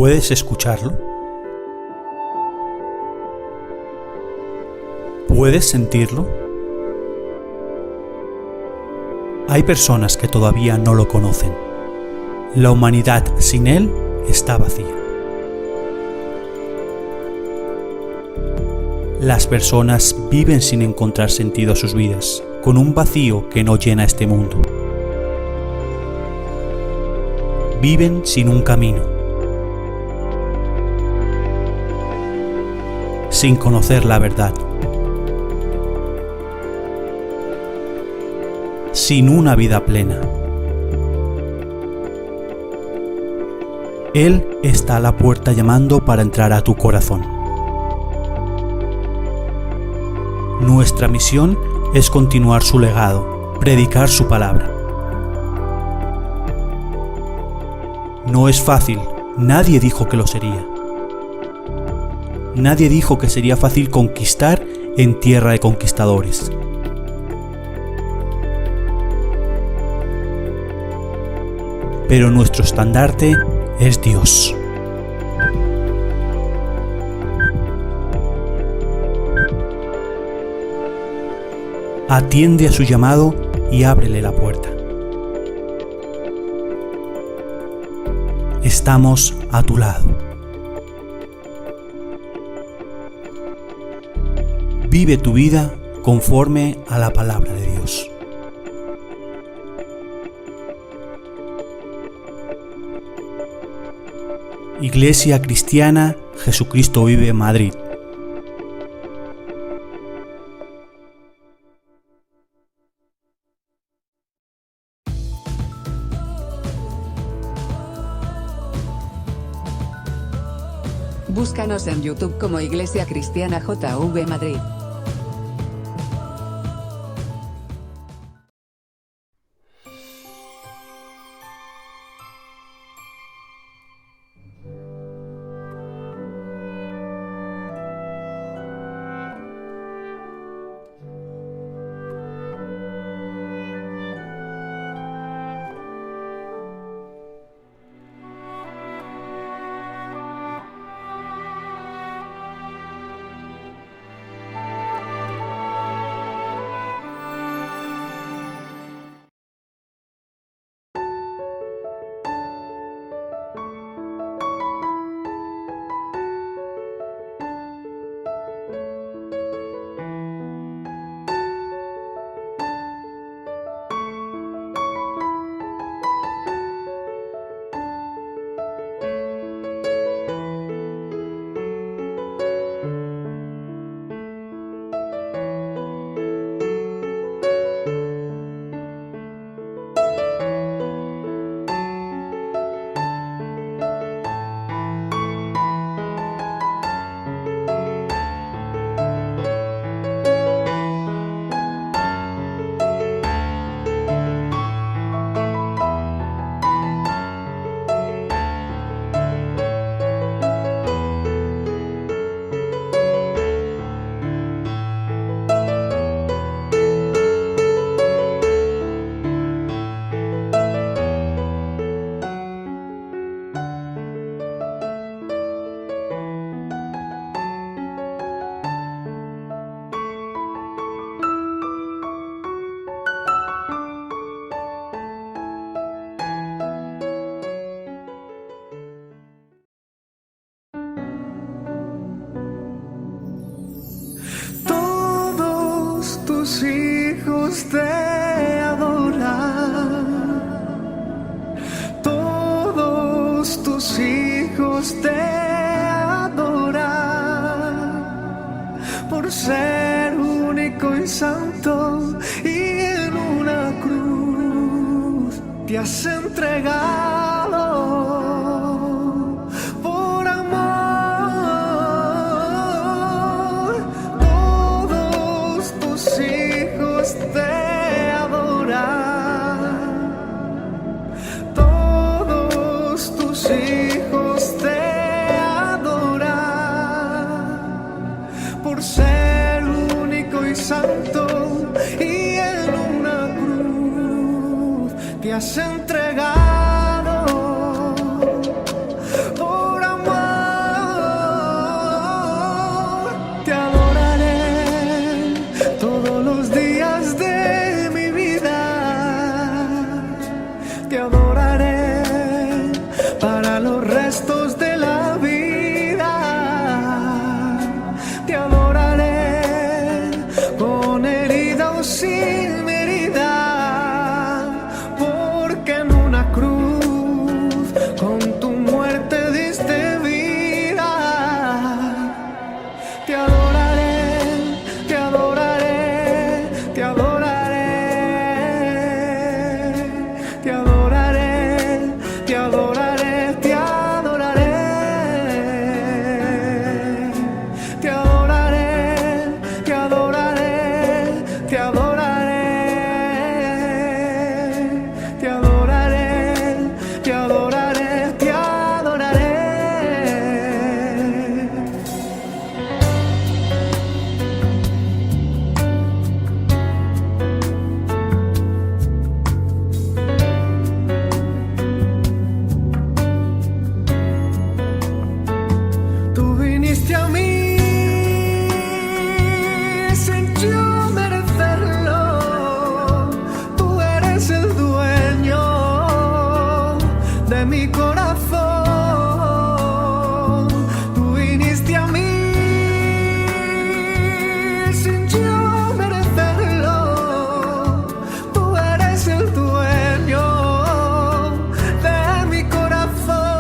¿Puedes escucharlo? ¿Puedes sentirlo? Hay personas que todavía no lo conocen. La humanidad sin Él está vacía. Las personas viven sin encontrar sentido a sus vidas, con un vacío que no llena este mundo. Viven sin un camino, sin conocer la verdad, sin una vida plena. Él está a la puerta llamando para entrar a tu corazón. Nuestra misión es continuar su legado, predicar su palabra. No es fácil, nadie dijo que lo sería. Nadie dijo que sería fácil conquistar en tierra de conquistadores. Pero nuestro estandarte es Dios. Atiende a su llamado y ábrele la puerta. Estamos a tu lado. Vive tu vida conforme a la palabra de Dios. Iglesia Cristiana Jesucristo Vive Madrid. Búscanos en YouTube como Iglesia Cristiana JV Madrid. Tus hijos te adoran, todos tus hijos te adoran, por ser único y santo, y en una cruz te has entregado. Por amor, todos tus hijos te adoran, todos tus hijos te adoran, por ser único y santo, y en una cruz te has entregado. Por amor, sin herida, porque en una cruz con tu muerte diste vida. Te adoraré, te adoraré, te adoraré, te adoraré, te adoraré, te adoraré, te adoraré, te adoraré, te adoraré, te adoraré, te adoraré, te adoraré. Tú viniste a mí sin yo merecerlo. Tú eres el dueño de mi corazón. Tú viniste a mí sin yo merecerlo. Tú eres el dueño de mi corazón.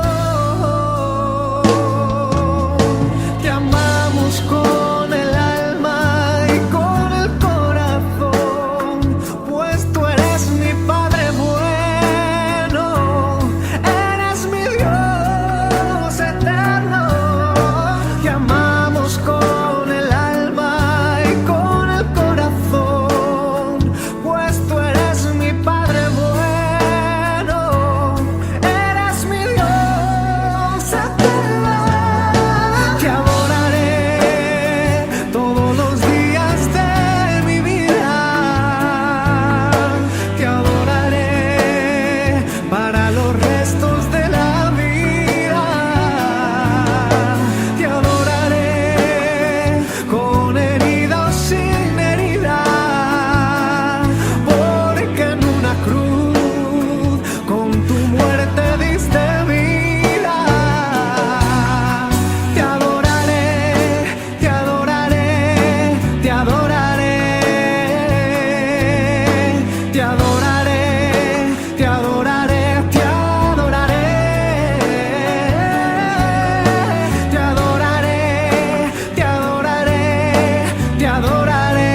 Te amamos con el alma y con el corazón, pues tú eres mi Padre bueno, eres mi Dios eterno. Te amamos con el alma y con el corazón, pues tú eres mi Padre bueno, eres mi Dios eterno. Te adoraré todos los días de mi vida. Te adoraré para los restos de la vida. Te adoraré con herida o sin herida, porque en una cruz con tu muerte diste vida. Te adoraré, te adoraré, te adoraré, te adoraré, te adoraré, te adoraré, te adoraré, te adoraré, te adoraré,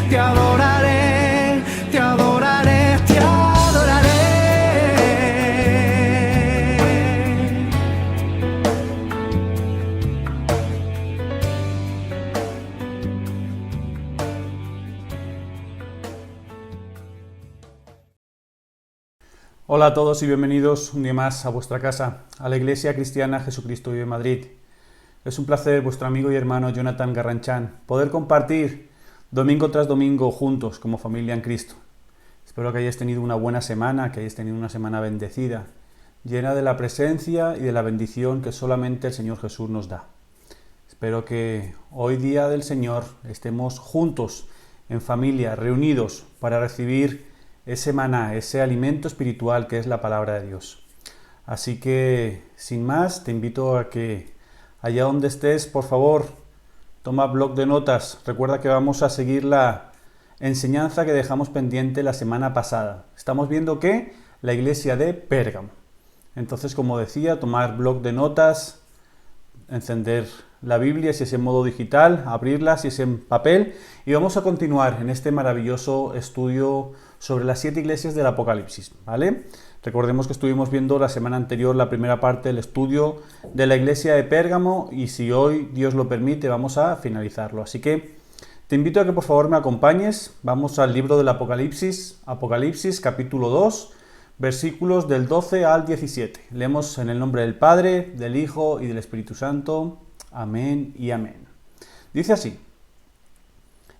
te adoraré, te adoraré, te adoraré. Hola a todos y bienvenidos un día más a vuestra casa, a la Iglesia Cristiana Jesucristo Vive Madrid. Es un placer, vuestro amigo y hermano Jonathan Garranchán, poder compartir domingo tras domingo juntos como familia en Cristo. Espero que hayáis tenido una buena semana, que hayáis tenido una semana bendecida, llena de la presencia y de la bendición que solamente el Señor Jesús nos da. Espero que hoy día del Señor estemos juntos, en familia, reunidos para recibir ese maná, ese alimento espiritual que es la palabra de Dios. Así que, sin más, te invito a que allá donde estés, por favor, toma bloc de notas. Recuerda que vamos a seguir la enseñanza que dejamos pendiente la semana pasada. Estamos viendo que la iglesia de Pérgamo. Entonces, como decía, tomar bloc de notas, encender la Biblia si es en modo digital, abrirla si es en papel, y vamos a continuar en este maravilloso estudio sobre las 7 iglesias del Apocalipsis, ¿vale? Recordemos que estuvimos viendo la semana anterior la primera parte del estudio de la iglesia de Pérgamo, y si hoy Dios lo permite vamos a finalizarlo. Así que te invito a que por favor me acompañes. Vamos al libro del Apocalipsis, Apocalipsis capítulo 2, versículos del 12 al 17. Leemos en el nombre del Padre, del Hijo y del Espíritu Santo. Amén y amén. Dice así: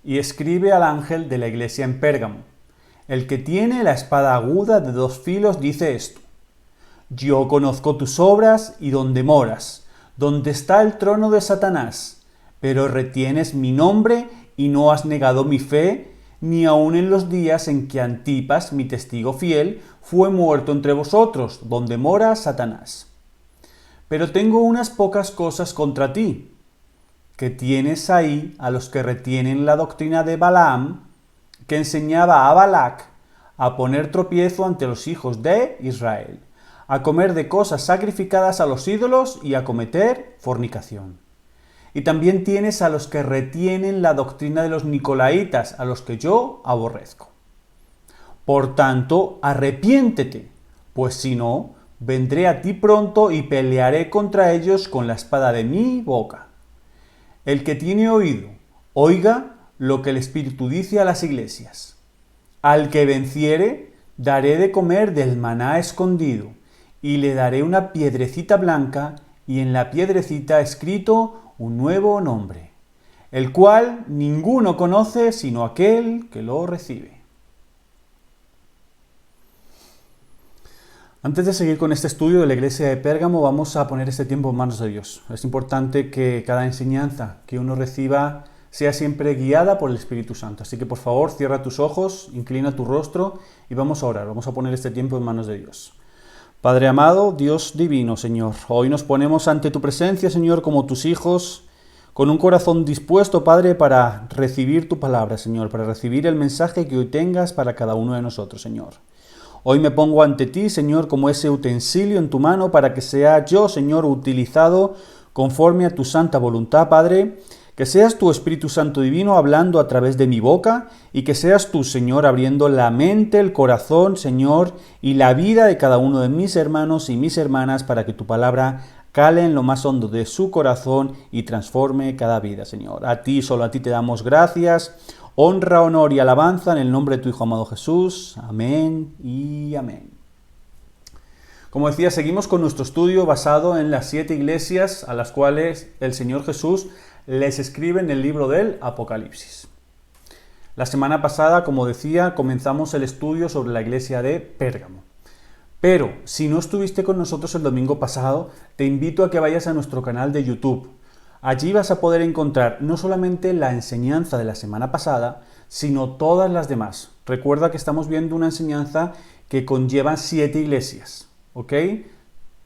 y escribe al ángel de la iglesia en Pérgamo, el que tiene la espada aguda de 2 filos dice esto: yo conozco tus obras y dónde moras, donde está el trono de Satanás, pero retienes mi nombre y no has negado mi fe, ni aun en los días en que Antipas, mi testigo fiel, fue muerto entre vosotros, donde mora Satanás. Pero tengo unas pocas cosas contra ti, que tienes ahí a los que retienen la doctrina de Balaam, que enseñaba a Balac a poner tropiezo ante los hijos de Israel, a comer de cosas sacrificadas a los ídolos y a cometer fornicación. Y también tienes a los que retienen la doctrina de los nicolaitas, a los que yo aborrezco. Por tanto, arrepiéntete, pues si no, vendré a ti pronto y pelearé contra ellos con la espada de mi boca. El que tiene oído, oiga lo que el Espíritu dice a las iglesias. Al que venciere, daré de comer del maná escondido, y le daré una piedrecita blanca, y en la piedrecita escrito un nuevo nombre, el cual ninguno conoce sino aquel que lo recibe. Antes de seguir con este estudio de la iglesia de Pérgamo, vamos a poner este tiempo en manos de Dios. Es importante que cada enseñanza que uno reciba sea siempre guiada por el Espíritu Santo. Así que por favor, cierra tus ojos, inclina tu rostro y vamos a orar. Vamos a poner este tiempo en manos de Dios. Padre amado, Dios divino, Señor, hoy nos ponemos ante tu presencia, Señor, como tus hijos, con un corazón dispuesto, Padre, para recibir tu palabra, Señor, para recibir el mensaje que hoy tengas para cada uno de nosotros, Señor. Hoy me pongo ante ti, Señor, como ese utensilio en tu mano para que sea yo, Señor, utilizado conforme a tu santa voluntad, Padre. Que seas tu Espíritu Santo Divino hablando a través de mi boca y que seas tú, Señor, abriendo la mente, el corazón, Señor, y la vida de cada uno de mis hermanos y mis hermanas para que tu palabra cale en lo más hondo de su corazón y transforme cada vida, Señor. A ti, solo a ti te damos gracias, honra, honor y alabanza en el nombre de tu Hijo amado Jesús. Amén y amén. Como decía, seguimos con nuestro estudio basado en las 7 iglesias a las cuales el Señor Jesús les escribe en el libro del Apocalipsis. La semana pasada, como decía, comenzamos el estudio sobre la iglesia de Pérgamo. Pero, si no estuviste con nosotros el domingo pasado, te invito a que vayas a nuestro canal de YouTube. Allí vas a poder encontrar no solamente la enseñanza de la semana pasada, sino todas las demás. Recuerda que estamos viendo una enseñanza que conlleva 7 iglesias, ¿ok?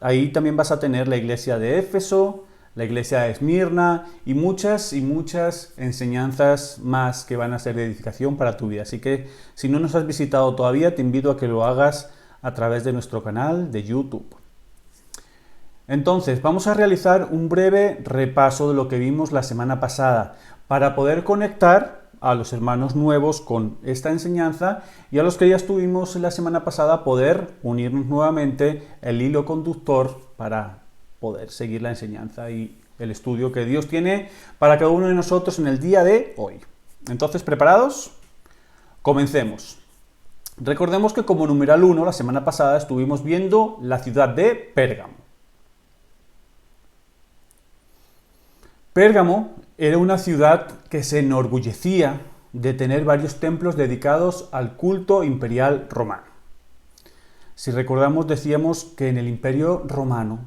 Ahí también vas a tener la iglesia de Éfeso, la iglesia de Esmirna y muchas enseñanzas más que van a ser de edificación para tu vida. Así que si no nos has visitado todavía, te invito a que lo hagas a través de nuestro canal de YouTube. Entonces, vamos a realizar un breve repaso de lo que vimos la semana pasada para poder conectar a los hermanos nuevos con esta enseñanza y a los que ya estuvimos la semana pasada poder unirnos nuevamente el hilo conductor para poder seguir la enseñanza y el estudio que Dios tiene para cada uno de nosotros en el día de hoy. Entonces, ¿preparados? Comencemos. Recordemos que como numeral 1, la semana pasada estuvimos viendo la ciudad de Pérgamo. Pérgamo era una ciudad que se enorgullecía de tener varios templos dedicados al culto imperial romano. Si recordamos, decíamos que en el Imperio Romano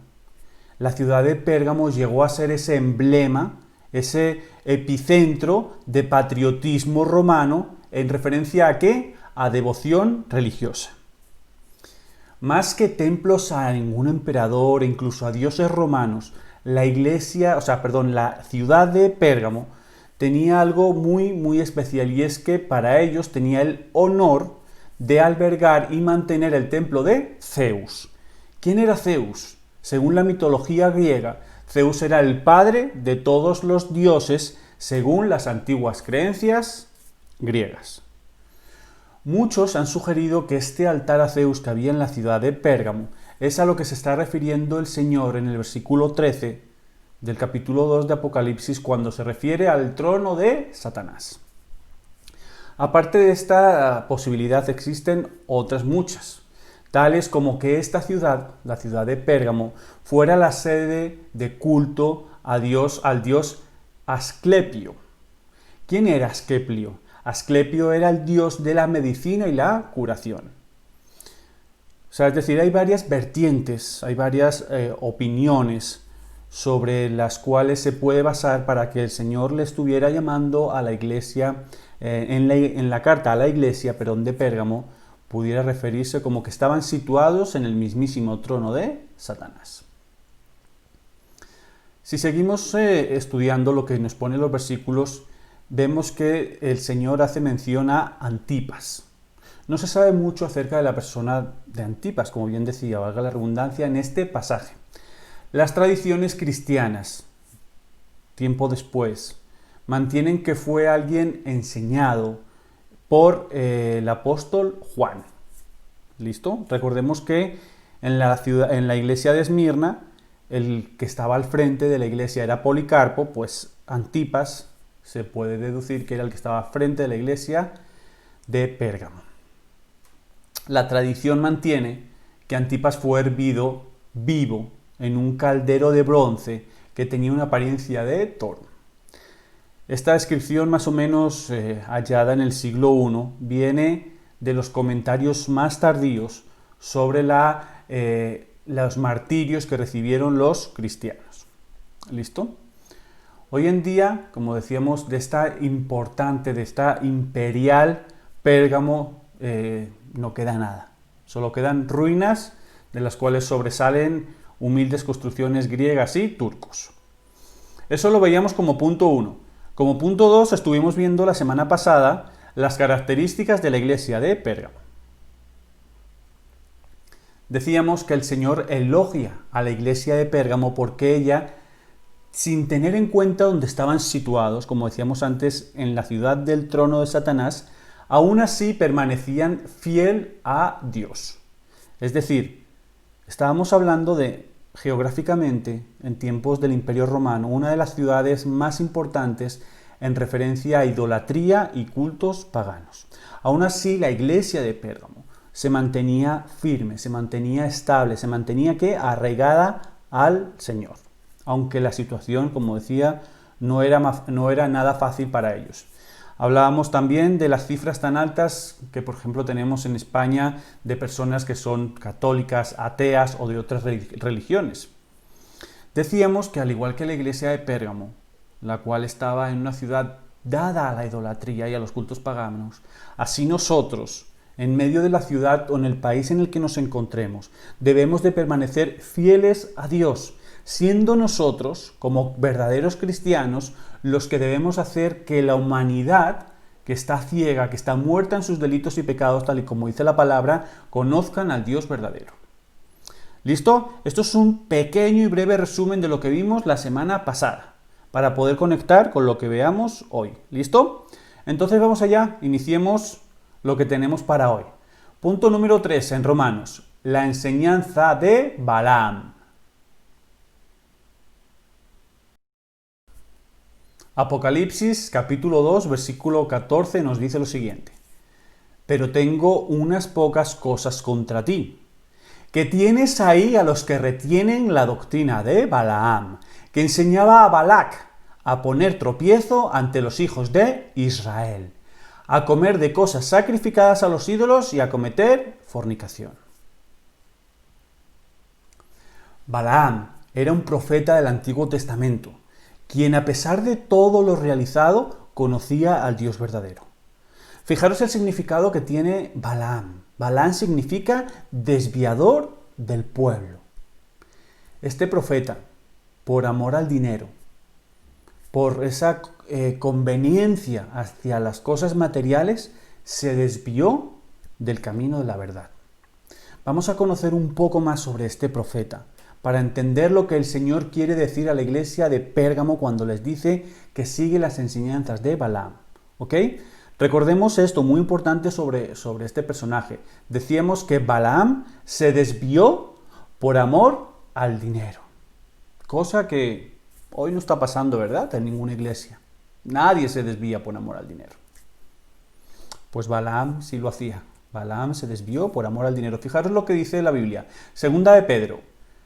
la ciudad de Pérgamo llegó a ser ese emblema, ese epicentro de patriotismo romano, ¿en referencia a qué? A devoción religiosa. Más que templos a ningún emperador e incluso a dioses romanos, la ciudad de Pérgamo tenía algo muy especial, y es que para ellos tenía el honor de albergar y mantener el templo de Zeus. ¿Quién era Zeus? Según la mitología griega, Zeus era el padre de todos los dioses según las antiguas creencias griegas. Muchos han sugerido que este altar a Zeus que había en la ciudad de Pérgamo es a lo que se está refiriendo el Señor en el versículo 13 del capítulo 2 de Apocalipsis cuando se refiere al trono de Satanás. Aparte de esta posibilidad existen otras muchas, tales como que esta ciudad, la ciudad de Pérgamo, fuera la sede de culto al dios Asclepio. ¿Quién era Asclepio? Asclepio era el dios de la medicina y la curación. Es decir, hay varias vertientes, hay varias opiniones sobre las cuales se puede basar para que el Señor le estuviera llamando a la iglesia, en la carta a la iglesia, de Pérgamo, pudiera referirse como que estaban situados en el mismísimo trono de Satanás. Si seguimos estudiando lo que nos pone los versículos, vemos que el Señor hace mención a Antipas. No se sabe mucho acerca de la persona de Antipas, como bien decía, valga la redundancia, en este pasaje. Las tradiciones cristianas, tiempo después, mantienen que fue alguien enseñado por el apóstol Juan. ¿Listo? Recordemos que en la iglesia de Esmirna, el que estaba al frente de la iglesia era Policarpo, pues Antipas se puede deducir que era el que estaba al frente de la iglesia de Pérgamo. La tradición mantiene que Antipas fue hervido vivo en un caldero de bronce que tenía una apariencia de toro. Esta descripción, más o menos hallada en el siglo I, viene de los comentarios más tardíos sobre los martirios que recibieron los cristianos. ¿Listo? Hoy en día, como decíamos, de esta importante, de esta imperial Pérgamo, no queda nada. Solo quedan ruinas de las cuales sobresalen humildes construcciones griegas y turcos. Eso lo veíamos como punto 1. Como punto 2 estuvimos viendo la semana pasada las características de la iglesia de Pérgamo. Decíamos que el Señor elogia a la iglesia de Pérgamo porque ella, sin tener en cuenta dónde estaban situados, como decíamos antes, en la ciudad del trono de Satanás, aún así permanecían fiel a Dios. Es decir, estábamos hablando de, geográficamente, en tiempos del Imperio Romano, una de las ciudades más importantes en referencia a idolatría y cultos paganos. Aún así, la iglesia de Pérgamo se mantenía firme, se mantenía estable, se mantenía arraigada al Señor, aunque la situación, como decía, no era nada fácil para ellos. Hablábamos también de las cifras tan altas que, por ejemplo, tenemos en España de personas que son católicas, ateas o de otras religiones. Decíamos que al igual que la iglesia de Pérgamo, la cual estaba en una ciudad dada a la idolatría y a los cultos paganos, así nosotros, en medio de la ciudad o en el país en el que nos encontremos, debemos de permanecer fieles a Dios, siendo nosotros, como verdaderos cristianos, los que debemos hacer que la humanidad, que está ciega, que está muerta en sus delitos y pecados, tal y como dice la palabra, conozcan al Dios verdadero. ¿Listo? Esto es un pequeño y breve resumen de lo que vimos la semana pasada, para poder conectar con lo que veamos hoy. ¿Listo? Entonces vamos allá, iniciemos lo que tenemos para hoy. Punto número 3 en Romanos, la enseñanza de Balaam. Apocalipsis capítulo 2 versículo 14 nos dice lo siguiente: pero tengo unas pocas cosas contra ti, que tienes ahí a los que retienen la doctrina de Balaam, que enseñaba a Balac a poner tropiezo ante los hijos de Israel, a comer de cosas sacrificadas a los ídolos y a cometer fornicación. Balaam era un profeta del Antiguo Testamento, quien a pesar de todo lo realizado, conocía al Dios verdadero. Fijaros el significado que tiene Balaam. Balaam significa desviador del pueblo. Este profeta, por amor al dinero, por esa conveniencia hacia las cosas materiales, se desvió del camino de la verdad. Vamos a conocer un poco más sobre este profeta, para entender lo que el Señor quiere decir a la iglesia de Pérgamo cuando les dice que sigue las enseñanzas de Balaam. ¿Ok? Recordemos esto, muy importante sobre este personaje. Decíamos que Balaam se desvió por amor al dinero. Cosa que hoy no está pasando, ¿verdad?, en ninguna iglesia. Nadie se desvía por amor al dinero. Pues Balaam sí lo hacía. Balaam se desvió por amor al dinero. Fijaros lo que dice la Biblia. Segunda de Pedro,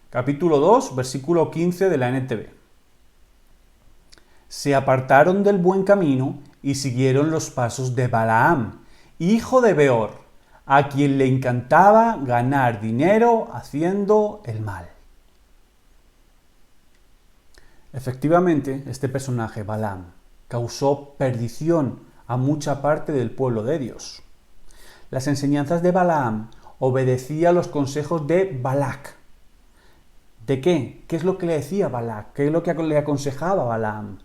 capítulo 2, versículo 15 de la NTV. Se apartaron del buen camino y siguieron los pasos de Balaam, hijo de Beor, a quien le encantaba ganar dinero haciendo el mal. Efectivamente, este personaje, Balaam, causó perdición a mucha parte del pueblo de Dios. Las enseñanzas de Balaam obedecían los consejos de Balac. ¿De qué? ¿Qué es lo que le decía Balac? ¿Qué es lo que le aconsejaba Balaam?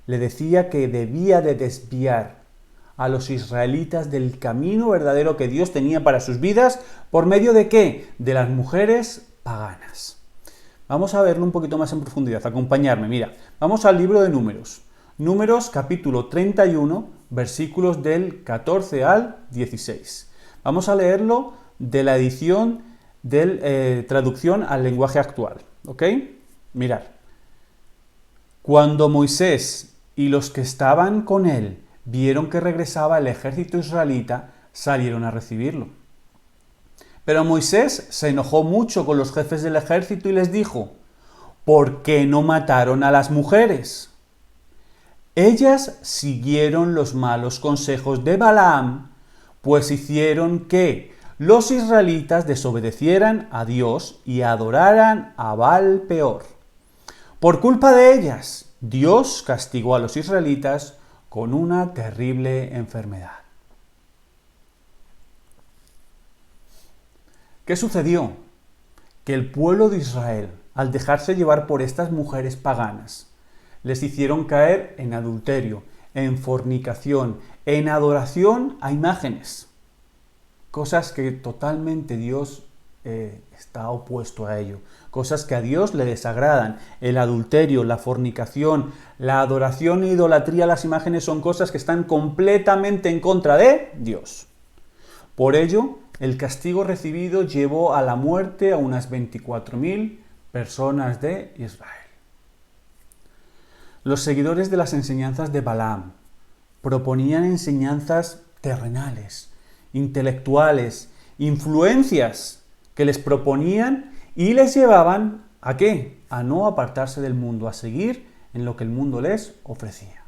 Le decía que debía de desviar a los israelitas del camino verdadero que Dios tenía para sus vidas. ¿Por medio de qué? De las mujeres paganas. Vamos a verlo un poquito más en profundidad. Acompañarme, mira. Vamos al libro de Números. Números capítulo 31, versículos del 14 al 16. Vamos a leerlo de la edición de traducción al lenguaje actual. ¿Ok? Mirad. Cuando Moisés y los que estaban con él vieron que regresaba el ejército israelita, salieron a recibirlo. Pero Moisés se enojó mucho con los jefes del ejército y les dijo: ¿por qué no mataron a las mujeres? Ellas siguieron los malos consejos de Balaam, pues hicieron que los israelitas desobedecieran a Dios y adoraran a Baal peor. Por culpa de ellas, Dios castigó a los israelitas con una terrible enfermedad. ¿Qué sucedió? Que el pueblo de Israel, al dejarse llevar por estas mujeres paganas, les hicieron caer en adulterio, en fornicación, en adoración a imágenes. Cosas que totalmente Dios está opuesto a ello. Cosas que a Dios le desagradan. El adulterio, la fornicación, la adoración e idolatría a las imágenes son cosas que están completamente en contra de Dios. Por ello, el castigo recibido llevó a la muerte a unas 24.000 personas de Israel. Los seguidores de las enseñanzas de Balaam proponían enseñanzas terrenales, intelectuales, influencias que les proponían y les llevaban ¿a qué? A no apartarse del mundo, a seguir en lo que el mundo les ofrecía.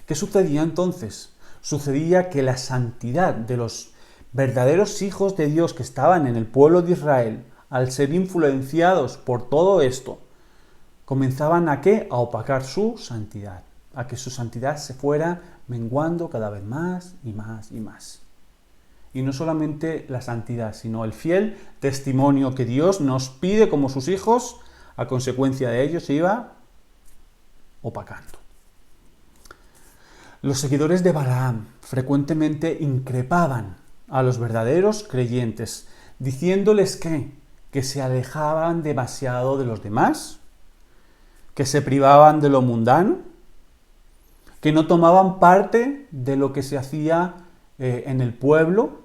¿Qué sucedía entonces? Sucedía que la santidad de los verdaderos hijos de Dios que estaban en el pueblo de Israel, al ser influenciados por todo esto, comenzaban ¿a qué? A opacar su santidad, a que su santidad se fuera menguando cada vez más y más y más. Y no solamente la santidad, sino el fiel testimonio que Dios nos pide como sus hijos, a consecuencia de ello se iba opacando. Los seguidores de Balaam frecuentemente increpaban a los verdaderos creyentes, diciéndoles que se alejaban demasiado de los demás, que se privaban de lo mundano, que no tomaban parte de lo que se hacía en el pueblo.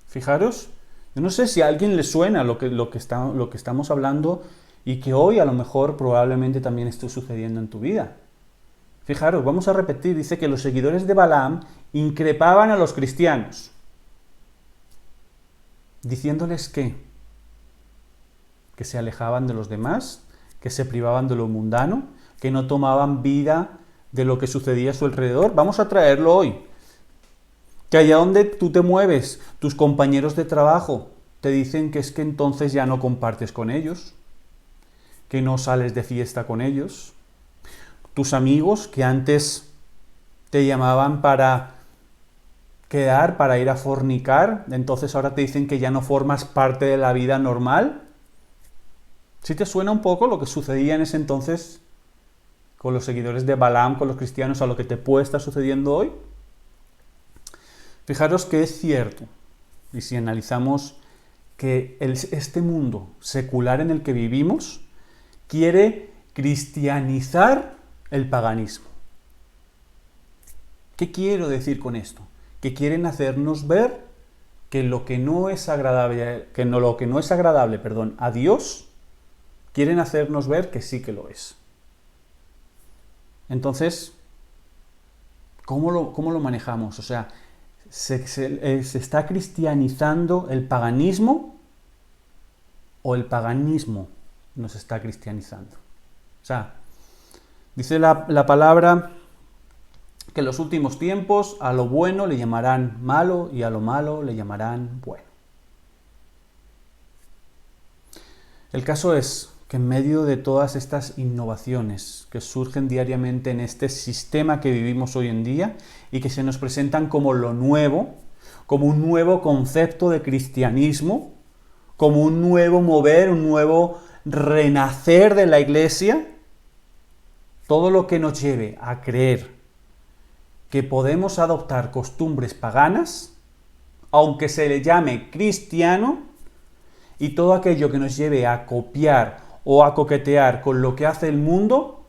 Fijaros, yo no sé si a alguien le suena lo que estamos hablando y que hoy a lo mejor probablemente también esté sucediendo en tu vida. Fijaros, vamos a repetir, dice que los seguidores de Balaam increpaban a los cristianos, diciéndoles que se alejaban de los demás, que se privaban de lo mundano, que no tomaban vida de lo que sucedía a su alrededor. Vamos a traerlo hoy. Que allá donde tú te mueves, tus compañeros de trabajo te dicen que es que entonces ya no compartes con ellos, que no sales de fiesta con ellos. Tus amigos que antes te llamaban para quedar, para ir a fornicar, entonces ahora te dicen que ya no formas parte de la vida normal. ¿Sí te suena un poco lo que sucedía en ese entonces con los seguidores de Balaam, con los cristianos, a lo que te puede estar sucediendo hoy? Fijaros que es cierto, y si analizamos que este mundo secular en el que vivimos quiere cristianizar el paganismo. ¿Qué quiero decir con esto? Que quieren hacernos ver que lo que no es agradable, a Dios, quieren hacernos ver que sí que lo es. Entonces, ¿cómo lo manejamos? O sea, ¿se está cristianizando el paganismo o el paganismo nos está cristianizando? O sea, dice la palabra que en los últimos tiempos a lo bueno le llamarán malo y a lo malo le llamarán bueno. El caso es que en medio de todas estas innovaciones que surgen diariamente en este sistema que vivimos hoy en día y que se nos presentan como lo nuevo, como un nuevo concepto de cristianismo, como un nuevo mover, un nuevo renacer de la Iglesia, todo lo que nos lleve a creer que podemos adoptar costumbres paganas, aunque se le llame cristiano, y todo aquello que nos lleve a copiar o a coquetear con lo que hace el mundo,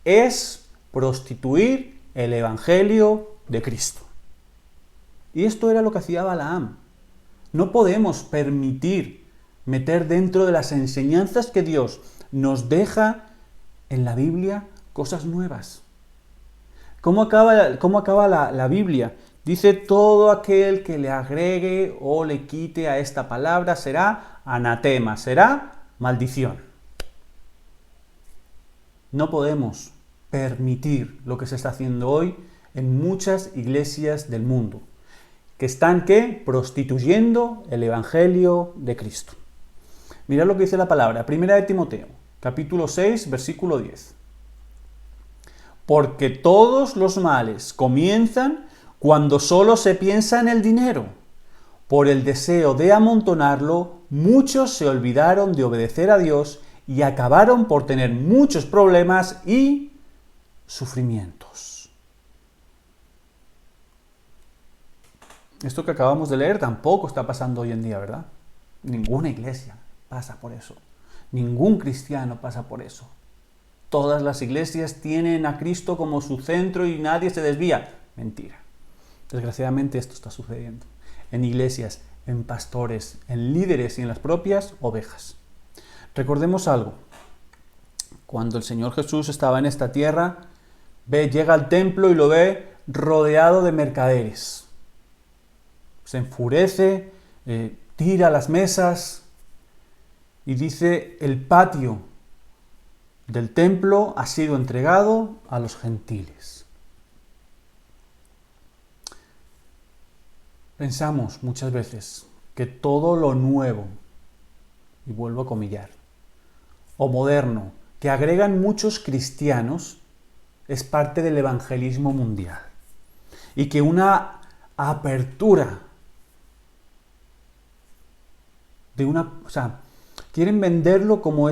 es prostituir el Evangelio de Cristo. Y esto era lo que hacía Balaam. No podemos permitir meter dentro de las enseñanzas que Dios nos deja en la Biblia cosas nuevas. ¿Cómo acaba la Biblia? Dice, todo aquel que le agregue o le quite a esta palabra será anatema, será maldición. No podemos permitir lo que se está haciendo hoy en muchas iglesias del mundo, que están, ¿qué? Prostituyendo el Evangelio de Cristo. Mirad lo que dice la palabra, 1 de Timoteo, capítulo 6, versículo 10. Porque todos los males comienzan cuando solo se piensa en el dinero. Por el deseo de amontonarlo, muchos se olvidaron de obedecer a Dios y acabaron por tener muchos problemas y sufrimientos. Esto que acabamos de leer tampoco está pasando hoy en día, ¿verdad? Ninguna iglesia pasa por eso. Ningún cristiano pasa por eso. Todas las iglesias tienen a Cristo como su centro y nadie se desvía. Mentira. Desgraciadamente esto está sucediendo. En iglesias, en pastores, en líderes y en las propias ovejas. Recordemos algo. Cuando el Señor Jesús estaba en esta tierra, llega al templo y lo ve rodeado de mercaderes. Se enfurece, tira las mesas y dice, el patio del templo ha sido entregado a los gentiles. Pensamos muchas veces que todo lo nuevo, y vuelvo a comillar, o moderno, que agregan muchos cristianos, es parte del evangelismo mundial. Y que una apertura quieren venderlo como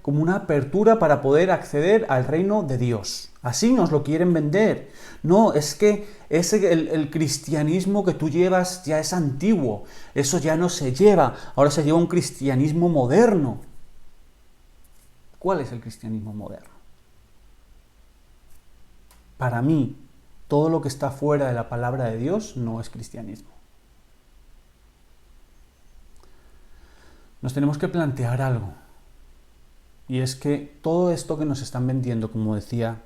una apertura para poder acceder al reino de Dios. Así nos lo quieren vender. No, es que el cristianismo que tú llevas ya es antiguo. Eso ya no se lleva. Ahora se lleva un cristianismo moderno. ¿Cuál es el cristianismo moderno? Para mí, todo lo que está fuera de la palabra de Dios no es cristianismo. Nos tenemos que plantear algo. Y es que todo esto que nos están vendiendo, como decía,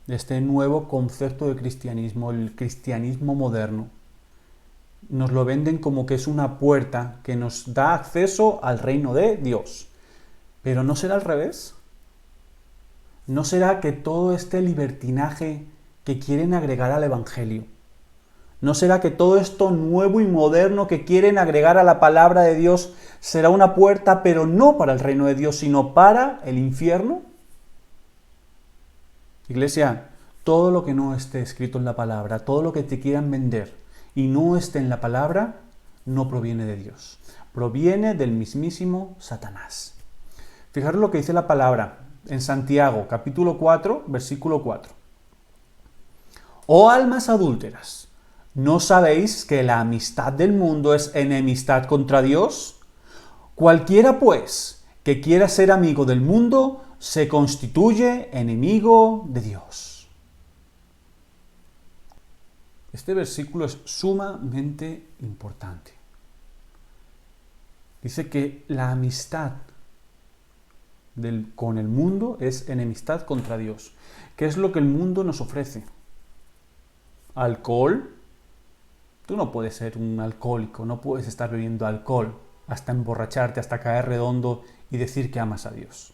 este nuevo concepto de cristianismo, el cristianismo moderno, nos lo venden como que es una puerta que nos da acceso al reino de Dios. Pero ¿no será al revés? ¿No será que todo este libertinaje que quieren agregar al Evangelio, ¿no será que todo esto nuevo y moderno que quieren agregar a la palabra de Dios será una puerta, pero no para el reino de Dios, sino para el infierno? Iglesia, todo lo que no esté escrito en la palabra, todo lo que te quieran vender y no esté en la palabra, no proviene de Dios. Proviene del mismísimo Satanás. Fijaros lo que dice la palabra en Santiago, capítulo 4, versículo 4. Oh almas adúlteras, ¿no sabéis que la amistad del mundo es enemistad contra Dios? Cualquiera, pues, que quiera ser amigo del mundo, se constituye enemigo de Dios. Este versículo es sumamente importante. Dice que la amistad con el mundo es enemistad contra Dios. ¿Qué es lo que el mundo nos ofrece? ¿Alcohol? Tú no puedes ser un alcohólico, no puedes estar bebiendo alcohol hasta emborracharte, hasta caer redondo y decir que amas a Dios.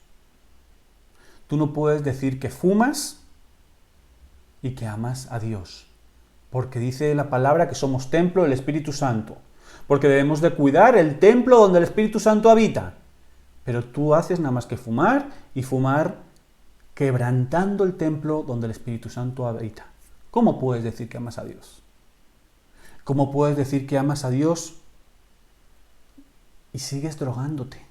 Tú no puedes decir que fumas y que amas a Dios, porque dice la palabra que somos templo del Espíritu Santo, porque debemos de cuidar el templo donde el Espíritu Santo habita. Pero tú haces nada más que fumar y fumar quebrantando el templo donde el Espíritu Santo habita. ¿Cómo puedes decir que amas a Dios? ¿Cómo puedes decir que amas a Dios y sigues drogándote?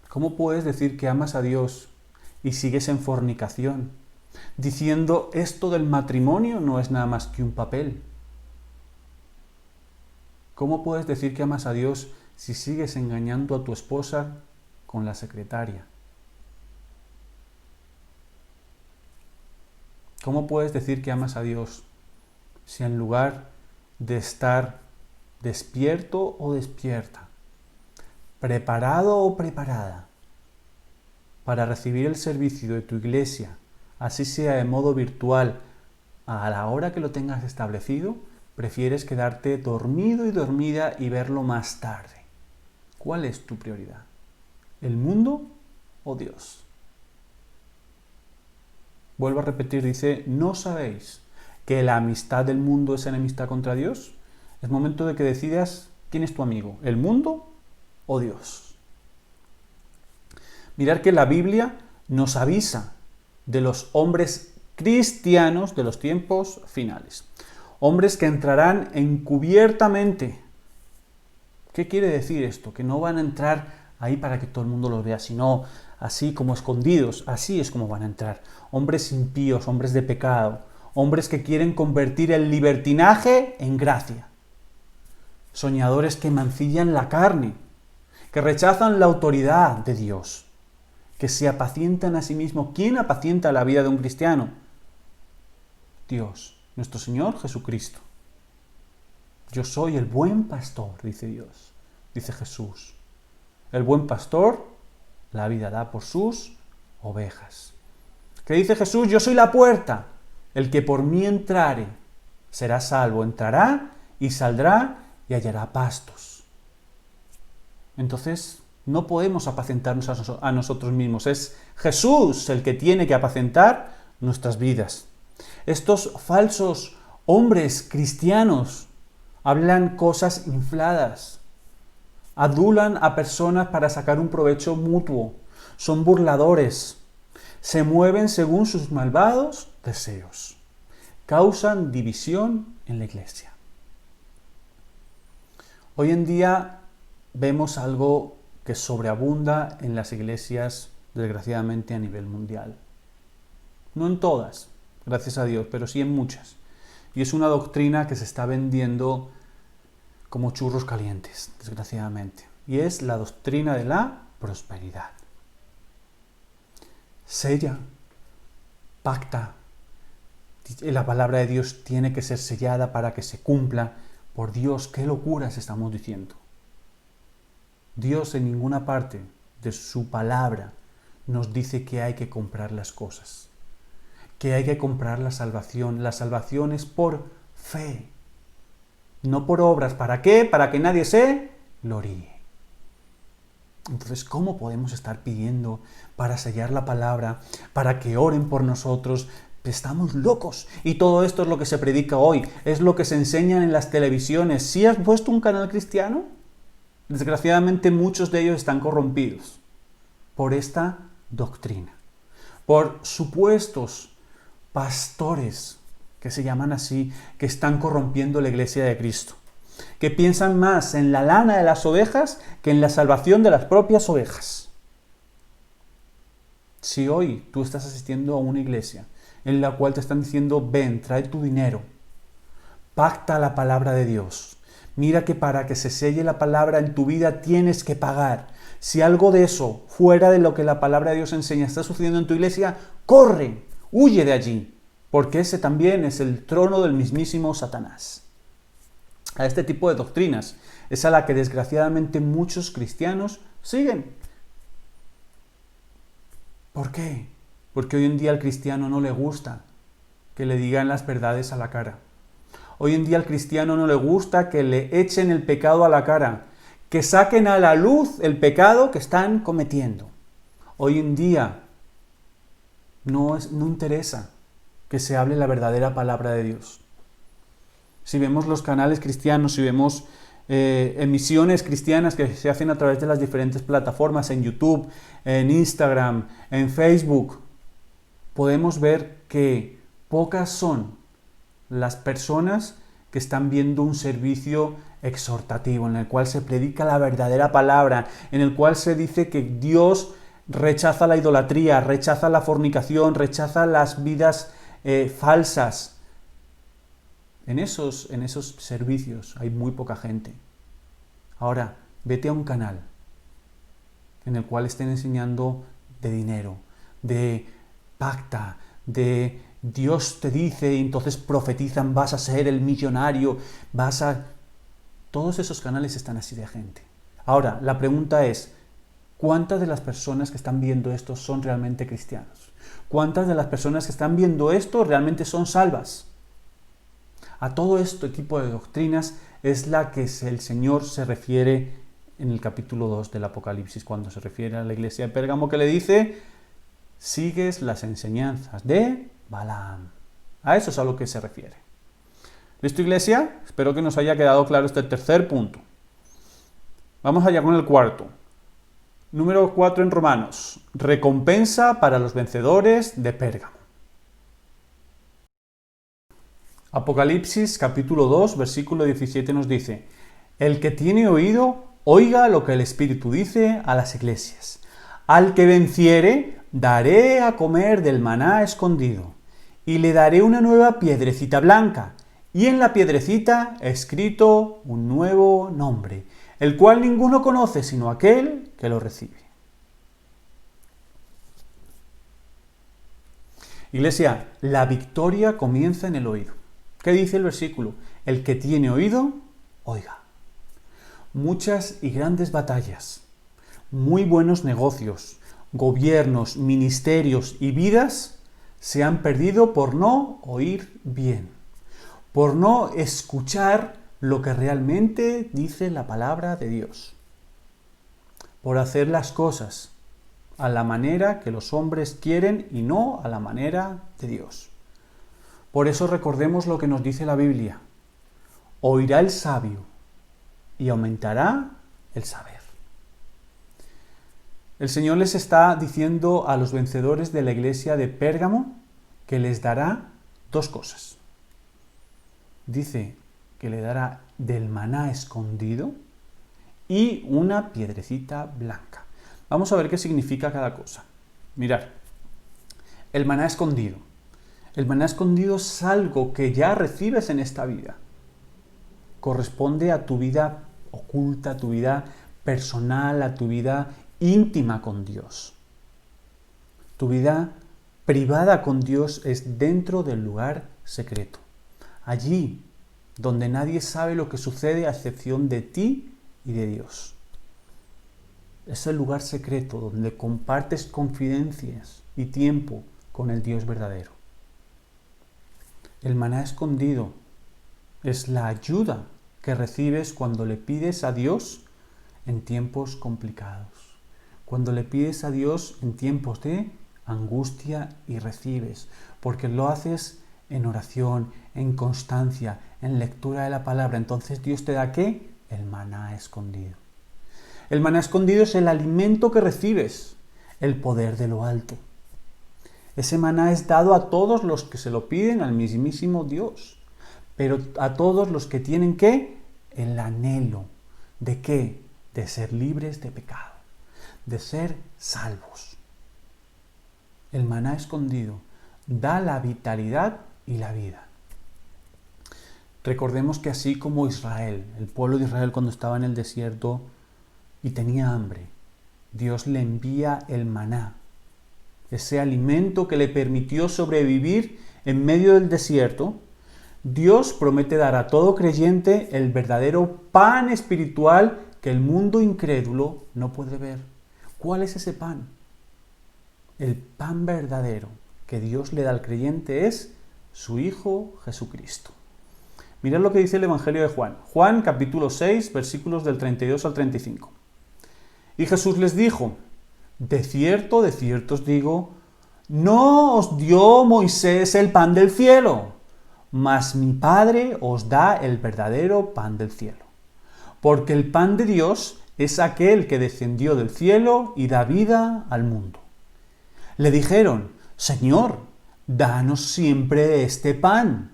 ¿Cómo puedes decir que amas a Dios y sigues en fornicación, diciendo esto del matrimonio no es nada más que un papel? ¿Cómo puedes decir que amas a Dios si sigues engañando a tu esposa con la secretaria? ¿Cómo puedes decir que amas a Dios si en lugar de estar despierto o despierta, preparado o preparada para recibir el servicio de tu iglesia, así sea de modo virtual, a la hora que lo tengas establecido, prefieres quedarte dormido y dormida y verlo más tarde? ¿Cuál es tu prioridad? ¿El mundo o Dios? Vuelvo a repetir, dice, ¿no sabéis que la amistad del mundo es enemistad contra Dios? Es momento de que decidas quién es tu amigo, ¿el mundo o Dios? Mirad que la Biblia nos avisa de los hombres cristianos de los tiempos finales. Hombres que entrarán encubiertamente. ¿Qué quiere decir esto? Que no van a entrar ahí para que todo el mundo los vea, sino así como escondidos. Así es como van a entrar. Hombres impíos, hombres de pecado, hombres que quieren convertir el libertinaje en gracia. Soñadores que mancillan la carne, que rechazan la autoridad de Dios, que se apacientan a sí mismos. ¿Quién apacienta la vida de un cristiano? Dios, nuestro Señor Jesucristo. Yo soy el buen pastor, dice Dios, dice Jesús. El buen pastor la vida da por sus ovejas. ¿Qué dice Jesús? Yo soy la puerta. El que por mí entrare será salvo. Entrará y saldrá y hallará pastos. Entonces, no podemos apacentarnos a nosotros mismos. Es Jesús el que tiene que apacentar nuestras vidas. Estos falsos hombres cristianos hablan cosas infladas, adulan a personas para sacar un provecho mutuo, son burladores, se mueven según sus malvados deseos, causan división en la iglesia. Hoy en día vemos algo que sobreabunda en las iglesias, desgraciadamente, a nivel mundial. No en todas, gracias a Dios, pero sí en muchas. Y es una doctrina que se está vendiendo como churros calientes, desgraciadamente. Y es la doctrina de la prosperidad. Sella, pacta. La palabra de Dios tiene que ser sellada para que se cumpla. Por Dios, qué locuras estamos diciendo. Dios en ninguna parte de su palabra nos dice que hay que comprar las cosas, que hay que comprar la salvación. La salvación es por fe, no por obras. ¿Para qué? Para que nadie se gloríe. Entonces, ¿cómo podemos estar pidiendo para sellar la palabra, para que oren por nosotros? Estamos locos. Y todo esto es lo que se predica hoy, es lo que se enseñan en las televisiones. ¿Sí has puesto un canal cristiano? Desgraciadamente muchos de ellos están corrompidos por esta doctrina, por supuestos pastores que se llaman así, que están corrompiendo la iglesia de Cristo, que piensan más en la lana de las ovejas que en la salvación de las propias ovejas. Si hoy tú estás asistiendo a una iglesia en la cual te están diciendo, ven, trae tu dinero, pacta la palabra de Dios, mira que para que se selle la palabra en tu vida tienes que pagar. Si algo de eso, fuera de lo que la palabra de Dios enseña, está sucediendo en tu iglesia, corre, huye de allí, porque ese también es el trono del mismísimo Satanás. A este tipo de doctrinas es a la que desgraciadamente muchos cristianos siguen. ¿Por qué? Porque hoy en día al cristiano no le gusta que le digan las verdades a la cara. Hoy en día al cristiano no le gusta que le echen el pecado a la cara, que saquen a la luz el pecado que están cometiendo. Hoy en día no interesa que se hable la verdadera palabra de Dios. Si vemos los canales cristianos, si vemos emisiones cristianas que se hacen a través de las diferentes plataformas, en YouTube, en Instagram, en Facebook, podemos ver que pocas son las personas que están viendo un servicio exhortativo, en el cual se predica la verdadera palabra, en el cual se dice que Dios rechaza la idolatría, rechaza la fornicación, rechaza las vidas falsas. En esos servicios hay muy poca gente. Ahora, vete a un canal en el cual estén enseñando de dinero, de pacta, de Dios te dice y entonces profetizan, vas a ser el millonario, Todos esos canales están así de gente. Ahora, la pregunta es, ¿cuántas de las personas que están viendo esto son realmente cristianos? ¿Cuántas de las personas que están viendo esto realmente son salvas? A todo este tipo de doctrinas es la que el Señor se refiere en el capítulo 2 del Apocalipsis, cuando se refiere a la iglesia de Pérgamo, que le dice, sigues las enseñanzas de Balaam. A eso es a lo que se refiere. ¿Listo, iglesia? Espero que nos haya quedado claro este tercer punto. Vamos allá con el cuarto. Número 4 en Romanos. Recompensa para los vencedores de Pérgamo. Apocalipsis capítulo 2, versículo 17 nos dice, el que tiene oído, oiga lo que el Espíritu dice a las iglesias. Al que venciere, daré a comer del maná escondido, y le daré una nueva piedrecita blanca, y en la piedrecita escrito un nuevo nombre, el cual ninguno conoce sino aquel que lo recibe. Iglesia, la victoria comienza en el oído. ¿Qué dice el versículo? El que tiene oído, oiga. Muchas y grandes batallas, muy buenos negocios, gobiernos, ministerios y vidas se han perdido por no oír bien, por no escuchar lo que realmente dice la palabra de Dios, por hacer las cosas a la manera que los hombres quieren y no a la manera de Dios. Por eso recordemos lo que nos dice la Biblia. Oirá el sabio y aumentará el saber. El Señor les está diciendo a los vencedores de la iglesia de Pérgamo que les dará dos cosas. Dice que le dará del maná escondido y una piedrecita blanca. Vamos a ver qué significa cada cosa. Mirad, el maná escondido. El maná escondido es algo que ya recibes en esta vida. Corresponde a tu vida oculta, a tu vida personal, a tu vida íntima con Dios. Tu vida privada con Dios es dentro del lugar secreto. Allí donde nadie sabe lo que sucede a excepción de ti y de Dios. Es el lugar secreto donde compartes confidencias y tiempo con el Dios verdadero. El maná escondido es la ayuda que recibes cuando le pides a Dios en tiempos complicados. Cuando le pides a Dios en tiempos de angustia y recibes, porque lo haces en oración, en constancia, en lectura de la palabra. Entonces Dios te da ¿qué? El maná escondido. El maná escondido es el alimento que recibes, el poder de lo alto. Ese maná es dado a todos los que se lo piden al mismísimo Dios, pero a todos los que tienen ¿qué? El anhelo. ¿De qué? De ser libres de pecado, de ser salvos. El maná escondido da la vitalidad y la vida. Recordemos que así como Israel, el pueblo de Israel cuando estaba en el desierto y tenía hambre, Dios le envía el maná, ese alimento que le permitió sobrevivir en medio del desierto. Dios promete dar a todo creyente el verdadero pan espiritual que el mundo incrédulo no puede ver. ¿Cuál es ese pan? El pan verdadero que Dios le da al creyente es su Hijo Jesucristo. Mirad lo que dice el Evangelio de Juan. Juan capítulo 6, versículos del 32 al 35. Y Jesús les dijo, de cierto os digo, no os dio Moisés el pan del cielo, mas mi Padre os da el verdadero pan del cielo. Porque el pan de Dios es aquel que descendió del cielo y da vida al mundo. Le dijeron, Señor, danos siempre este pan.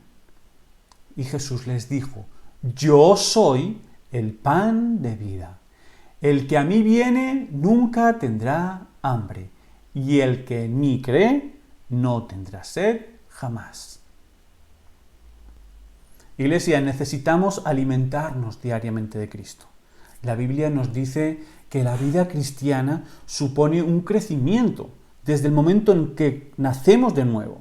Y Jesús les dijo, yo soy el pan de vida. El que a mí viene nunca tendrá hambre, y el que en mí cree no tendrá sed jamás. Iglesia, necesitamos alimentarnos diariamente de Cristo. La Biblia nos dice que la vida cristiana supone un crecimiento desde el momento en que nacemos de nuevo.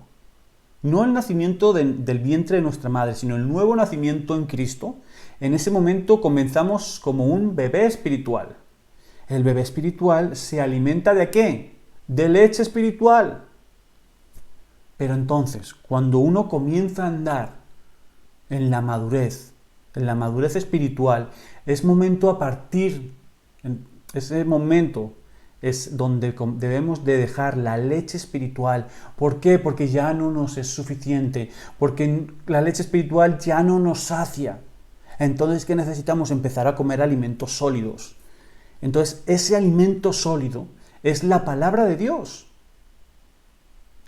No el nacimiento del vientre de nuestra madre, sino el nuevo nacimiento en Cristo. En ese momento comenzamos como un bebé espiritual. El bebé espiritual se alimenta ¿de qué? De leche espiritual. Pero entonces, cuando uno comienza a andar en la madurez espiritual, es momento ese momento es donde debemos de dejar la leche espiritual. ¿Por qué? Porque ya no nos es suficiente, porque la leche espiritual ya no nos sacia. Entonces, ¿qué necesitamos? Empezar a comer alimentos sólidos. Entonces, ese alimento sólido es la palabra de Dios.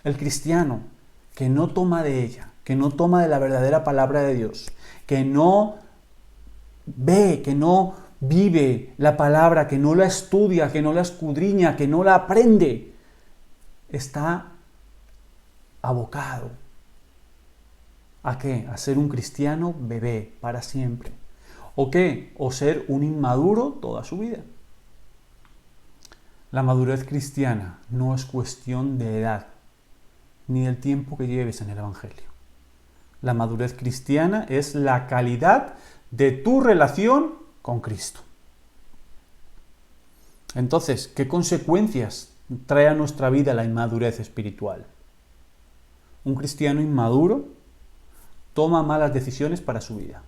El cristiano que no toma de ella, que no toma de la verdadera palabra de Dios, que no ve, que no vive la palabra, que no la estudia, que no la escudriña, que no la aprende, está abocado ¿a qué? A ser un cristiano bebé para siempre. ¿O qué? O ser un inmaduro toda su vida. La madurez cristiana no es cuestión de edad, ni del tiempo que lleves en el Evangelio. La madurez cristiana es la calidad de tu relación con Cristo. Entonces, ¿qué consecuencias trae a nuestra vida la inmadurez espiritual? Un cristiano inmaduro toma malas decisiones para su vida.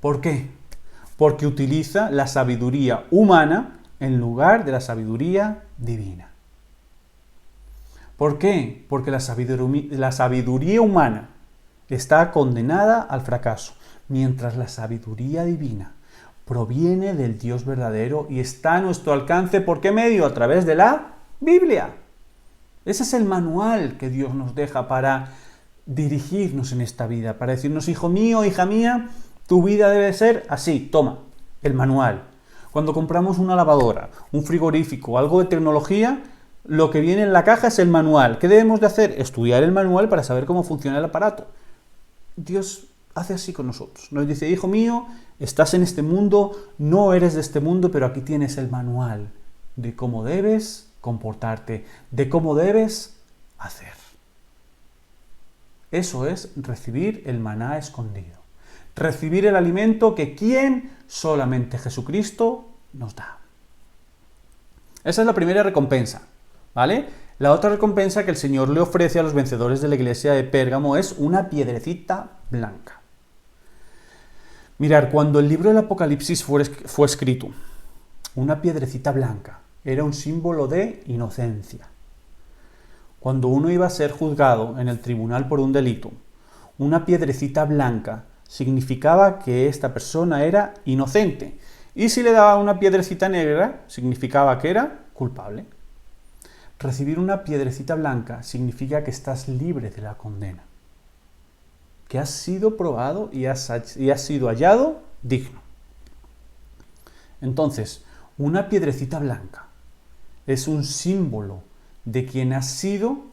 ¿Por qué? Porque utiliza la sabiduría humana en lugar de la sabiduría divina. ¿Por qué? Porque la sabiduría humana está condenada al fracaso, mientras la sabiduría divina proviene del Dios verdadero y está a nuestro alcance. ¿Por qué medio? A través de la Biblia. Ese es el manual que Dios nos deja para dirigirnos en esta vida, para decirnos: hijo mío, hija mía, tu vida debe ser así, toma, el manual. Cuando compramos una lavadora, un frigorífico, algo de tecnología, lo que viene en la caja es el manual. ¿Qué debemos de hacer? Estudiar el manual para saber cómo funciona el aparato. Dios hace así con nosotros. Nos dice: hijo mío, estás en este mundo, no eres de este mundo, pero aquí tienes el manual de cómo debes comportarte, de cómo debes hacer. Eso es recibir el maná escondido. Recibir el alimento que ¿quién? Solamente Jesucristo nos da. Esa es la primera recompensa, ¿vale? La otra recompensa que el Señor le ofrece a los vencedores de la iglesia de Pérgamo es una piedrecita blanca. Mirad, cuando el libro del Apocalipsis fue escrito, una piedrecita blanca era un símbolo de inocencia. Cuando uno iba a ser juzgado en el tribunal por un delito, una piedrecita blanca significaba que esta persona era inocente. Y si le daba una piedrecita negra, significaba que era culpable. Recibir una piedrecita blanca significa que estás libre de la condena, que has sido probado y has sido hallado digno. Entonces, una piedrecita blanca es un símbolo de quien ha sido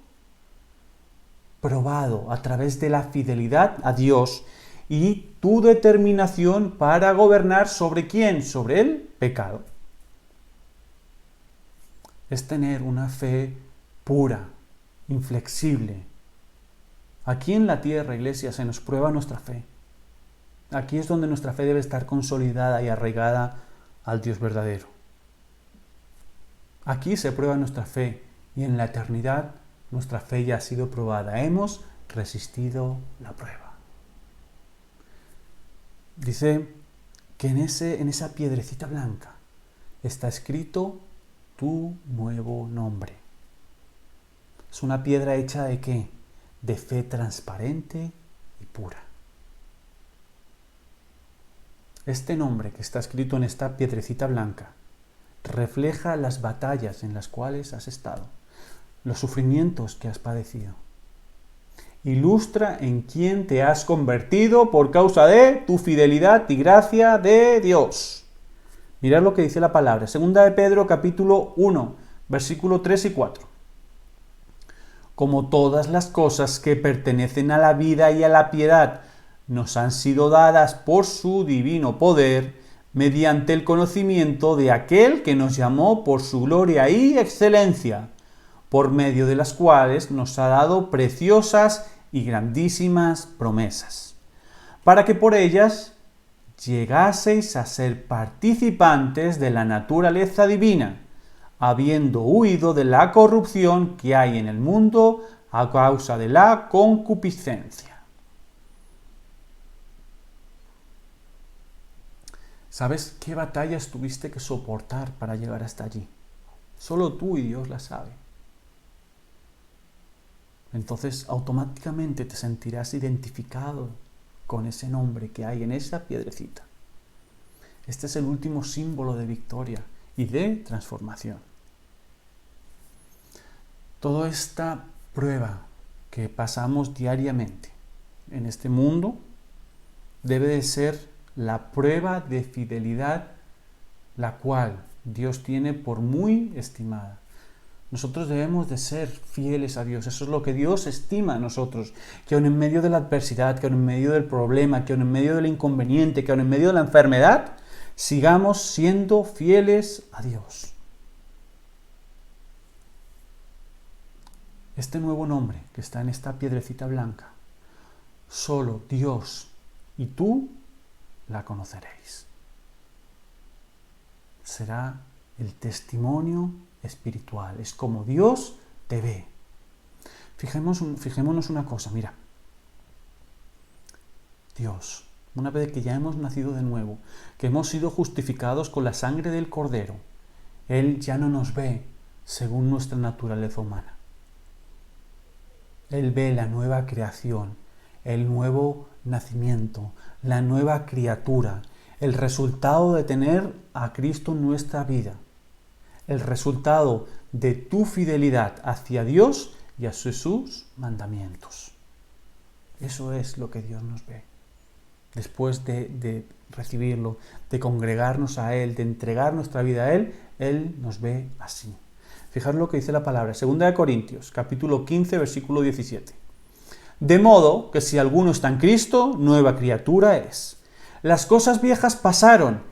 probado a través de la fidelidad a Dios y tu determinación para gobernar ¿sobre quién? Sobre el pecado. Es tener una fe pura, inflexible. Aquí en la tierra, iglesia, se nos prueba nuestra fe. Aquí es donde nuestra fe debe estar consolidada y arraigada al Dios verdadero. Aquí se prueba nuestra fe y en la eternidad nuestra fe ya ha sido probada. Hemos resistido la prueba. Dice que en esa piedrecita blanca está escrito tu nuevo nombre. Es una piedra hecha ¿de qué? De fe transparente y pura. Este nombre que está escrito en esta piedrecita blanca refleja las batallas en las cuales has estado, los sufrimientos que has padecido. ilustra en quién te has convertido por causa de tu fidelidad y gracia de Dios. Mirad lo que dice la palabra. Segunda de Pedro, capítulo 1, versículo 3 y 4. Como todas las cosas que pertenecen a la vida y a la piedad nos han sido dadas por su divino poder, mediante el conocimiento de aquel que nos llamó por su gloria y excelencia, por medio de las cuales nos ha dado preciosas y grandísimas promesas, para que por ellas llegaseis a ser participantes de la naturaleza divina, habiendo huido de la corrupción que hay en el mundo a causa de la concupiscencia. ¿Sabes qué batallas tuviste que soportar para llegar hasta allí? Solo tú y Dios la sabe. Entonces automáticamente te sentirás identificado con ese nombre que hay en esa piedrecita. Este es el último símbolo de victoria y de transformación. Toda esta prueba que pasamos diariamente en este mundo debe de ser la prueba de fidelidad, la cual Dios tiene por muy estimada. Nosotros debemos de ser fieles a Dios. Eso es lo que Dios estima a nosotros. Que aun en medio de la adversidad, que aun en medio del problema, que aun en medio del inconveniente, que aun en medio de la enfermedad, sigamos siendo fieles a Dios. Este nuevo nombre que está en esta piedrecita blanca, solo Dios y tú la conoceréis. Será el testimonio espiritual. Es como Dios te ve. Fijémonos una cosa, mira. Dios, una vez que ya hemos nacido de nuevo, que hemos sido justificados con la sangre del Cordero, Él ya no nos ve según nuestra naturaleza humana. Él ve la nueva creación, el nuevo nacimiento, la nueva criatura, el resultado de tener a Cristo en nuestra vida, el resultado de tu fidelidad hacia Dios y a sus mandamientos. Eso es lo que Dios nos ve. Después de recibirlo, de congregarnos a Él, de entregar nuestra vida a Él, Él nos ve así. Fijaros lo que dice la palabra, 2 Corintios, capítulo 15, versículo 17. De modo que si alguno está en Cristo, nueva criatura es. Las cosas viejas pasaron,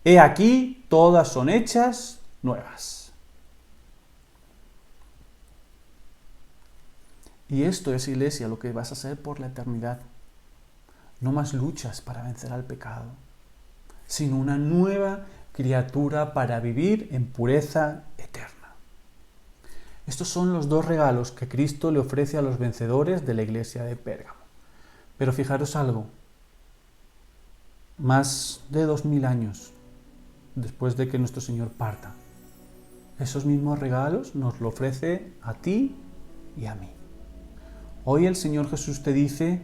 he aquí, todas son hechas nuevas. Y esto es, iglesia, lo que vas a hacer por la eternidad. No más luchas para vencer al pecado, sino una nueva criatura para vivir en pureza eterna. Estos son los dos regalos que Cristo le ofrece a los vencedores de la iglesia de Pérgamo. Pero fijaros algo, más de 2000 años después de que nuestro Señor parta, esos mismos regalos nos lo ofrece a ti y a mí. Hoy el Señor Jesús te dice,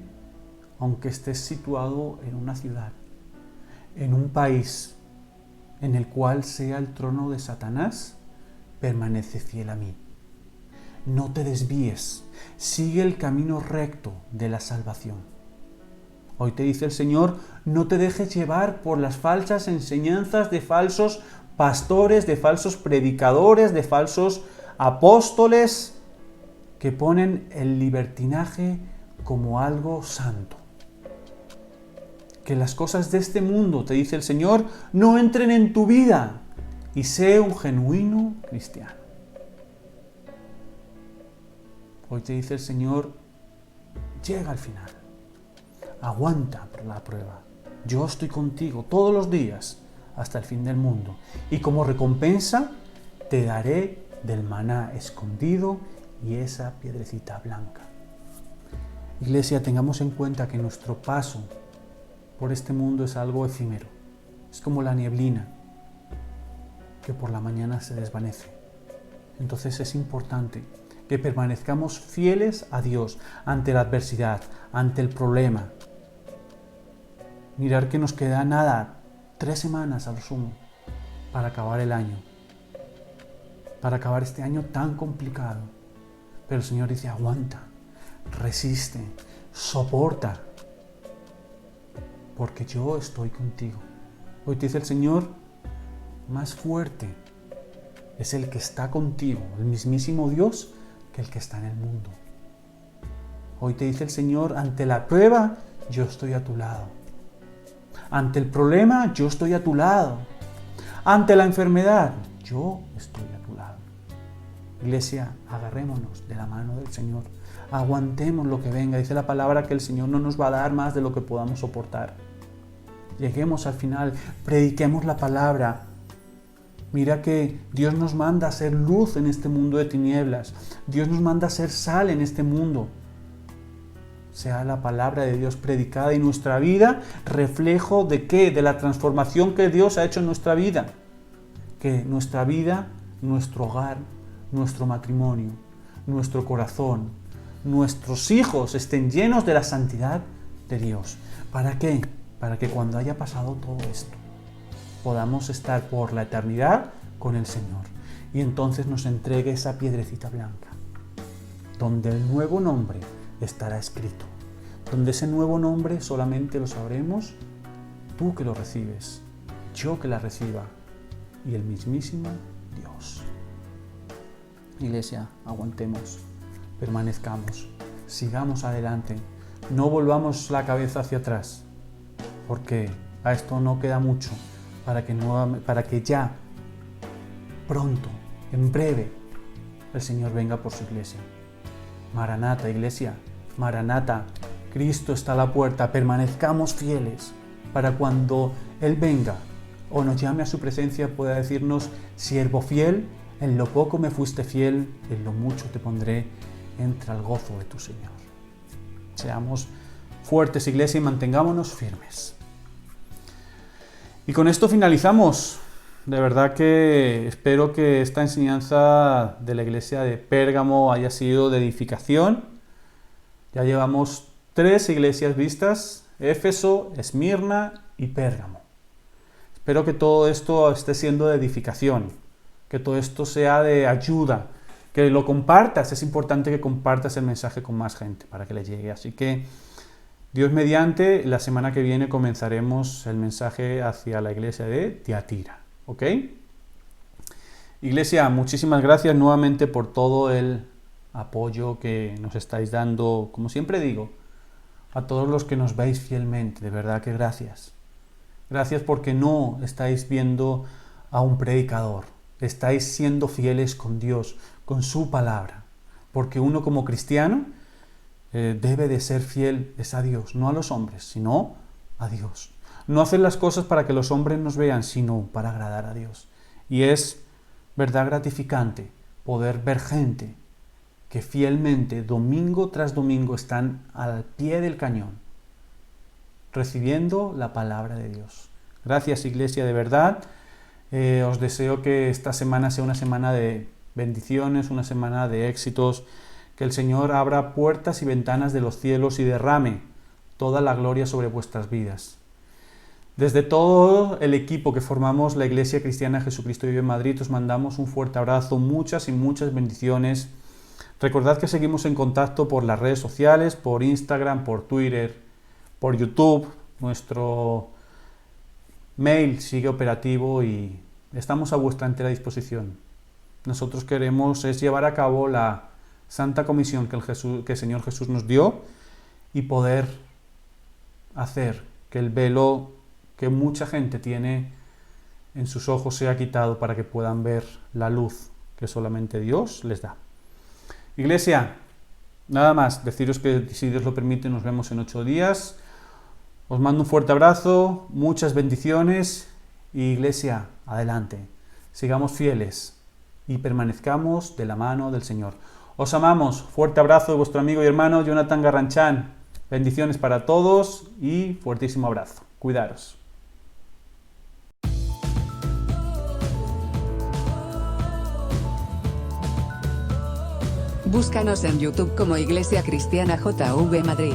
aunque estés situado en una ciudad, en un país en el cual sea el trono de Satanás, permanece fiel a mí. No te desvíes, sigue el camino recto de la salvación. Hoy te dice el Señor, no te dejes llevar por las falsas enseñanzas de falsos pastores, de falsos predicadores, de falsos apóstoles que ponen el libertinaje como algo santo. Que las cosas de este mundo, te dice el Señor, no entren en tu vida y sé un genuino cristiano. Hoy te dice el Señor, llega al final, aguanta la prueba. Yo estoy contigo todos los días hasta el fin del mundo. Y como recompensa te daré del maná escondido y esa piedrecita blanca. Iglesia, tengamos en cuenta que nuestro paso por este mundo es algo efímero. Es como la nieblina que por la mañana se desvanece. Entonces es importante que permanezcamos fieles a Dios ante la adversidad, ante el problema. Mirar que nos queda nada, 3 semanas a lo sumo, para acabar el año, para acabar este año tan complicado. Pero el Señor dice, aguanta, resiste, soporta, porque yo estoy contigo. Hoy te dice el Señor, más fuerte es el que está contigo, el mismísimo Dios, que el que está en el mundo. Hoy te dice el Señor, ante la prueba, yo estoy a tu lado. Ante el problema, yo estoy a tu lado. Ante la enfermedad, yo estoy a tu lado. Iglesia, agarrémonos de la mano del Señor. Aguantemos lo que venga. Dice la palabra que el Señor no nos va a dar más de lo que podamos soportar. Lleguemos al final, prediquemos la palabra. Mira que Dios nos manda a ser luz en este mundo de tinieblas. Dios nos manda a ser sal en este mundo. Sea la palabra de Dios predicada y nuestra vida reflejo de ¿qué? De la transformación que Dios ha hecho en nuestra vida. Que nuestra vida, nuestro hogar, nuestro matrimonio, nuestro corazón, nuestros hijos estén llenos de la santidad de Dios. ¿Para qué? Para que cuando haya pasado todo esto, podamos estar por la eternidad con el Señor. Y entonces nos entregue esa piedrecita blanca, donde el nuevo nombre estará escrito. Donde ese nuevo nombre solamente lo sabremos tú que lo recibes, yo que la reciba y el mismísimo Dios. Iglesia, aguantemos, permanezcamos, sigamos adelante, no volvamos la cabeza hacia atrás, porque a esto no queda mucho para que ya pronto, en breve, el Señor venga por su iglesia. Maranata, iglesia, Maranata, Cristo está a la puerta, permanezcamos fieles para cuando Él venga o nos llame a su presencia pueda decirnos, siervo fiel, en lo poco me fuiste fiel, en lo mucho te pondré, entra al gozo de tu Señor. Seamos fuertes, iglesia, y mantengámonos firmes. Y con esto finalizamos. De verdad que espero que esta enseñanza de la iglesia de Pérgamo haya sido de edificación. Ya llevamos 3 iglesias vistas, Éfeso, Esmirna y Pérgamo. Espero que todo esto esté siendo de edificación, que todo esto sea de ayuda, que lo compartas. Es importante que compartas el mensaje con más gente para que le llegue. Así que Dios mediante, la semana que viene comenzaremos el mensaje hacia la iglesia de Tiatira. ¿Ok? Iglesia, muchísimas gracias nuevamente por todo el apoyo que nos estáis dando, como siempre digo, a todos los que nos veis fielmente, de verdad que gracias. Gracias porque no estáis viendo a un predicador, estáis siendo fieles con Dios, con su palabra, porque uno como cristiano debe de ser fiel es a Dios, no a los hombres, sino a Dios. No hacer las cosas para que los hombres nos vean, sino para agradar a Dios. Y es verdad gratificante poder ver gente que fielmente, domingo tras domingo, están al pie del cañón, recibiendo la palabra de Dios. Gracias, iglesia, de verdad. Os deseo que esta semana sea una semana de bendiciones, una semana de éxitos, que el Señor abra puertas y ventanas de los cielos y derrame toda la gloria sobre vuestras vidas. Desde todo el equipo que formamos la Iglesia Cristiana Jesucristo Vive en Madrid, os mandamos un fuerte abrazo, muchas y muchas bendiciones. Recordad que seguimos en contacto por las redes sociales, por Instagram, por Twitter, por YouTube. Nuestro mail sigue operativo y estamos a vuestra entera disposición. Nosotros queremos es llevar a cabo la santa comisión que el Señor Jesús nos dio y poder hacer que el velo que mucha gente tiene en sus ojos sea quitado para que puedan ver la luz que solamente Dios les da. Iglesia, nada más, deciros que si Dios lo permite nos vemos en 8 días. Os mando un fuerte abrazo, muchas bendiciones y iglesia, adelante. Sigamos fieles y permanezcamos de la mano del Señor. Os amamos, fuerte abrazo de vuestro amigo y hermano Jonathan Garranchán. Bendiciones para todos y fuertísimo abrazo. Cuidaros. Búscanos en YouTube como Iglesia Cristiana JV Madrid.